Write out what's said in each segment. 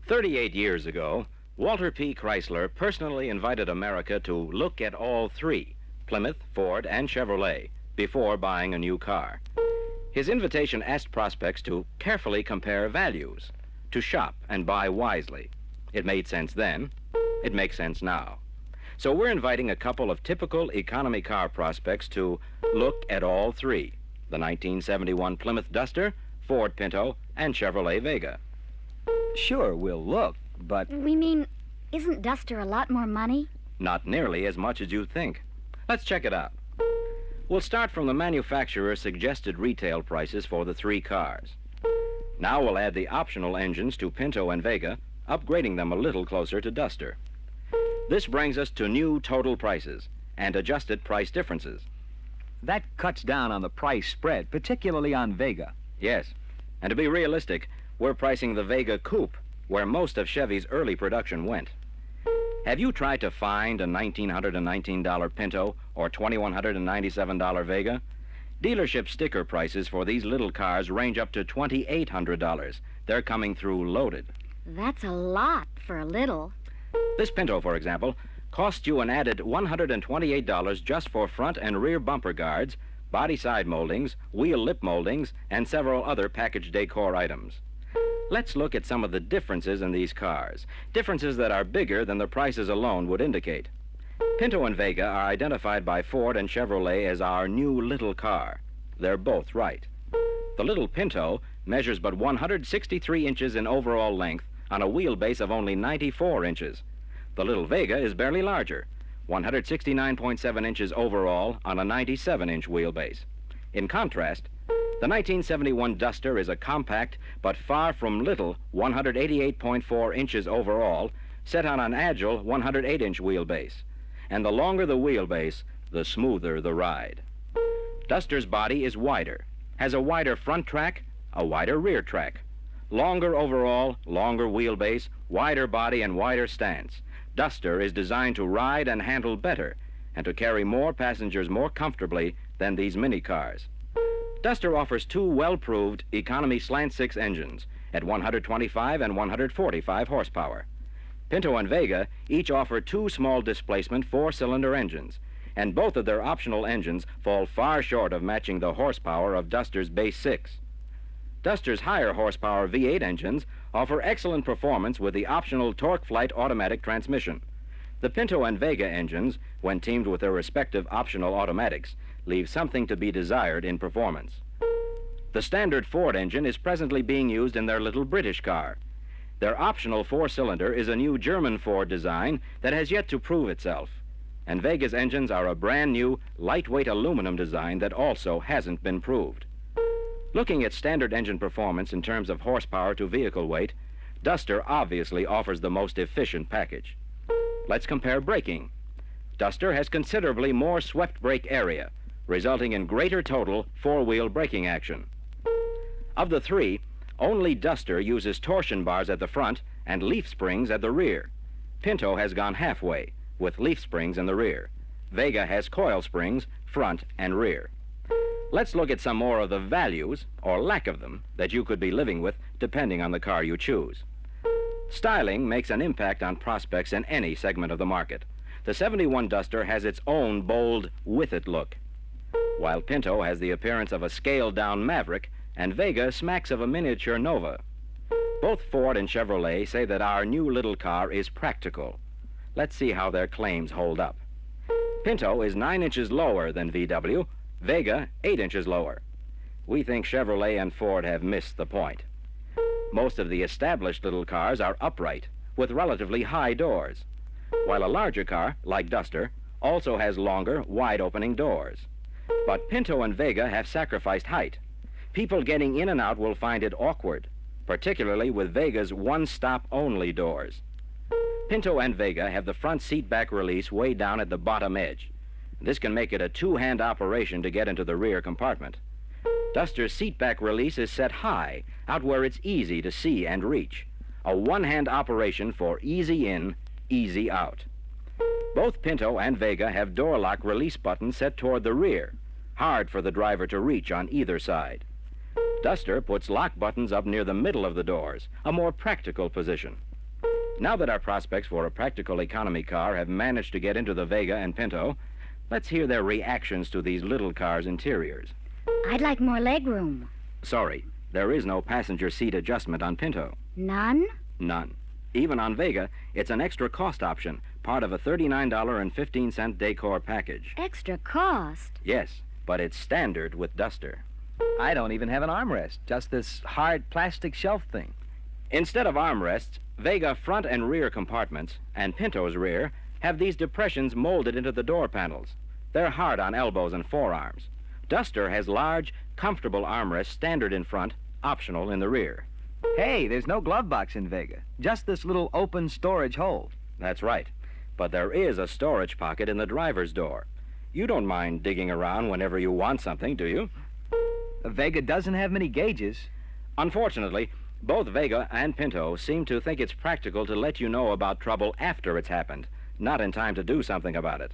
38 years ago, Walter P. Chrysler personally invited America to look at all three, Plymouth, Ford, and Chevrolet, before buying a new car. His invitation asked prospects to carefully compare values, to shop and buy wisely. It made sense then. It makes sense now. So we're inviting a couple of typical economy car prospects to look at all three, the 1971 Plymouth Duster, Ford Pinto, and Chevrolet Vega. Sure, we'll look, but... We mean, isn't Duster a lot more money? Not nearly as much as you think. Let's check it out. We'll start from the manufacturer's suggested retail prices for the three cars. Now we'll add the optional engines to Pinto and Vega, upgrading them a little closer to Duster. This brings us to new total prices and adjusted price differences. That cuts down on the price spread, particularly on Vega. Yes, and to be realistic, we're pricing the Vega Coupe, where most of Chevy's early production went. Have you tried to find a $1,919 Pinto or $2,197 Vega? Dealership sticker prices for these little cars range up to $2,800. They're coming through loaded. That's a lot for a little. This Pinto, for example, costs you an added $128 just for front and rear bumper guards, body side moldings, wheel lip moldings, and several other package decor items. Let's look at some of the differences in these cars, differences that are bigger than the prices alone would indicate. Pinto and Vega are identified by Ford and Chevrolet as our new little car. They're both right. The little Pinto measures but 163 inches in overall length on a wheelbase of only 94 inches. The little Vega is barely larger, 169.7 inches overall on a 97-inch wheelbase. In contrast, the 1971 Duster is a compact but far from little 188.4 inches overall, set on an agile 108-inch wheelbase. And the longer the wheelbase, the smoother the ride. Duster's body is wider, has a wider front track, a wider rear track. Longer overall, longer wheelbase, wider body, and wider stance. Duster is designed to ride and handle better and to carry more passengers more comfortably than these mini cars. Duster offers two well-proved economy slant-six engines at 125 and 145 horsepower. Pinto and Vega each offer two small displacement four-cylinder engines, and both of their optional engines fall far short of matching the horsepower of Duster's base six. Duster's higher horsepower V8 engines offer excellent performance with the optional Torque Flight automatic transmission. The Pinto and Vega engines, when teamed with their respective optional automatics, leave something to be desired in performance. The standard Ford engine is presently being used in their little British car. Their optional four-cylinder is a new German Ford design that has yet to prove itself. And Vega's engines are a brand new, lightweight aluminum design that also hasn't been proved. Looking at standard engine performance in terms of horsepower to vehicle weight, Duster obviously offers the most efficient package. Let's compare braking. Duster has considerably more swept brake area, resulting in greater total four-wheel braking action. Of the three, only Duster uses torsion bars at the front and leaf springs at the rear. Pinto has gone halfway, with leaf springs in the rear. Vega has coil springs, front and rear. Let's look at some more of the values, or lack of them, that you could be living with depending on the car you choose. Styling makes an impact on prospects in any segment of the market. The 71 Duster has its own bold, with-it look, while Pinto has the appearance of a scaled-down Maverick and Vega smacks of a miniature Nova. Both Ford and Chevrolet say that our new little car is practical. Let's see how their claims hold up. Pinto is 9 inches lower than VW, Vega 8 inches lower. We think Chevrolet and Ford have missed the point. Most of the established little cars are upright, with relatively high doors, while a larger car, like Duster, also has longer, wide-opening doors. But Pinto and Vega have sacrificed height. People getting in and out will find it awkward, particularly with Vega's one-stop-only doors. Pinto and Vega have the front seat back release way down at the bottom edge. This can make it a two-hand operation to get into the rear compartment. Duster's seat back release is set high, out where it's easy to see and reach. A one-hand operation for easy in, easy out. Both Pinto and Vega have door lock release buttons set toward the rear, hard for the driver to reach on either side. Duster puts lock buttons up near the middle of the doors, a more practical position. Now that our prospects for a practical economy car have managed to get into the Vega and Pinto, let's hear their reactions to these little cars' interiors. I'd like more legroom. Sorry, there is no passenger seat adjustment on Pinto. None? None. Even on Vega, it's an extra cost option, part of a $39.15 decor package. Extra cost? Yes, but it's standard with Duster. I don't even have an armrest, just this hard plastic shelf thing. Instead of armrests, Vega front and rear compartments, and Pinto's rear, have these depressions molded into the door panels. They're hard on elbows and forearms. Duster has large, comfortable armrests standard in front, optional in the rear. Hey, there's no glove box in Vega, just this little open storage hole. That's right. But there is a storage pocket in the driver's door. You don't mind digging around whenever you want something, do you? Vega doesn't have many gauges. Unfortunately, both Vega and Pinto seem to think it's practical to let you know about trouble after it's happened, not in time to do something about it.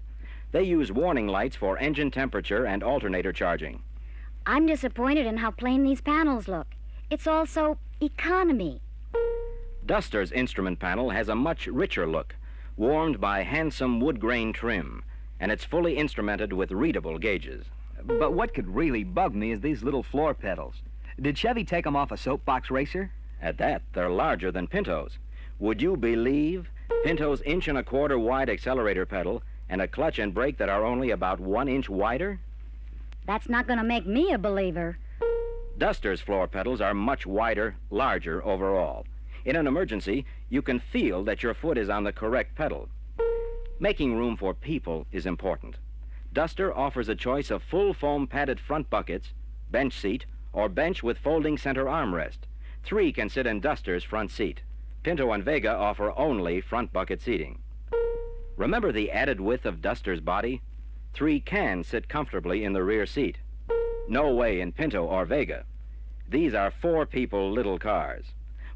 They use warning lights for engine temperature and alternator charging. I'm disappointed in how plain these panels look. It's also economy. Duster's instrument panel has a much richer look, warmed by handsome wood grain trim, and it's fully instrumented with readable gauges. But what could really bug me is these little floor pedals. Did Chevy take them off a soapbox racer? At that, they're larger than Pinto's. Would you believe Pinto's 1.25 inch wide accelerator pedal and a clutch and brake that are only about 1 inch wider? That's not going to make me a believer. Duster's floor pedals are much wider, larger overall. In an emergency, you can feel that your foot is on the correct pedal. Making room for people is important. Duster offers a choice of full foam padded front buckets, bench seat, or bench with folding center armrest. 3 can sit in Duster's front seat. Pinto and Vega offer only front bucket seating. Remember the added width of Duster's body? 3 can sit comfortably in the rear seat. No way in Pinto or Vega. These are 4-people little cars.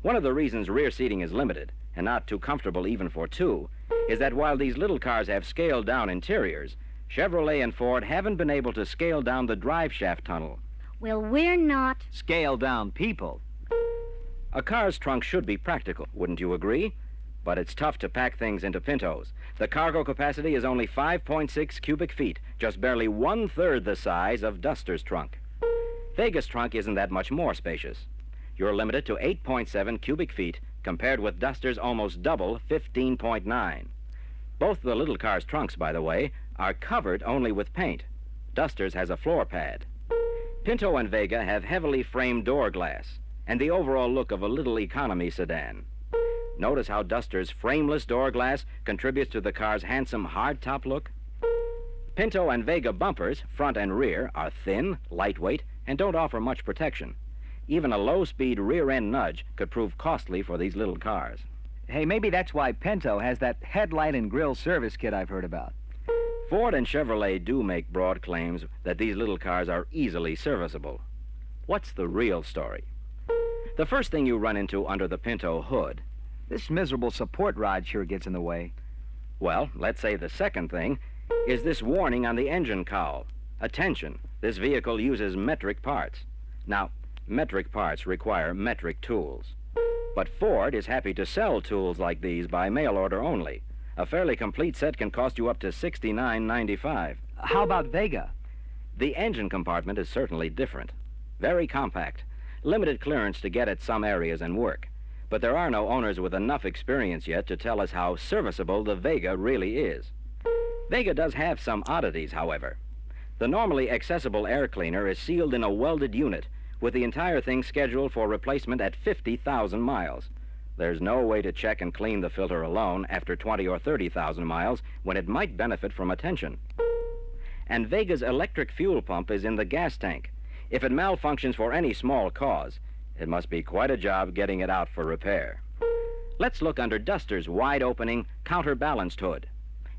One of the reasons rear seating is limited, and not too comfortable even for 2, is that while these little cars have scaled down interiors, Chevrolet and Ford haven't been able to scale down the drive shaft tunnel. Well, we're not. Scale down people. A car's trunk should be practical, wouldn't you agree? But it's tough to pack things into Pintos. The cargo capacity is only 5.6 cubic feet, just barely 1/3 the size of Duster's trunk. Vega's trunk isn't that much more spacious. You're limited to 8.7 cubic feet, compared with Duster's almost double 15.9. Both the little car's trunks, by the way, are covered only with paint. Duster's has a floor pad. Pinto and Vega have heavily framed door glass and the overall look of a little economy sedan. Notice how Duster's frameless door glass contributes to the car's handsome hardtop look? Pinto and Vega bumpers, front and rear, are thin, lightweight, and don't offer much protection. Even a low-speed rear-end nudge could prove costly for these little cars. Hey, maybe that's why Pinto has that headlight and grill service kit I've heard about. Ford and Chevrolet do make broad claims that these little cars are easily serviceable. What's the real story? The first thing you run into under the Pinto hood, This miserable support rod sure gets in the way. well, let's say the second thing, is this warning on the engine cowl. Attention, this vehicle uses metric parts. Now, metric parts require metric tools. But Ford is happy to sell tools like these by mail order only. A fairly complete set can cost you up to $69.95. How about Vega? The engine compartment is certainly different. Very compact. Limited clearance to get at some areas and work. But there are no owners with enough experience yet to tell us how serviceable the Vega really is. Vega does have some oddities, however. The normally accessible air cleaner is sealed in a welded unit, with the entire thing scheduled for replacement at 50,000 miles. There's no way to check and clean the filter alone after 20 or 30,000 miles when it might benefit from attention. And Vega's electric fuel pump is in the gas tank. If it malfunctions for any small cause, it must be quite a job getting it out for repair. Let's look under Duster's wide-opening, counterbalanced hood.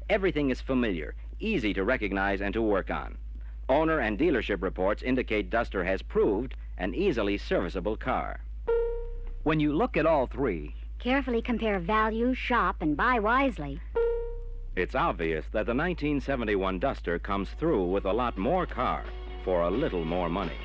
Everything is familiar, easy to recognize and to work on. Owner and dealership reports indicate Duster has proved an easily serviceable car. When you look at all 3, Carefully compare value, shop, and buy wisely. It's obvious that the 1971 Duster comes through with a lot more car for a little more money.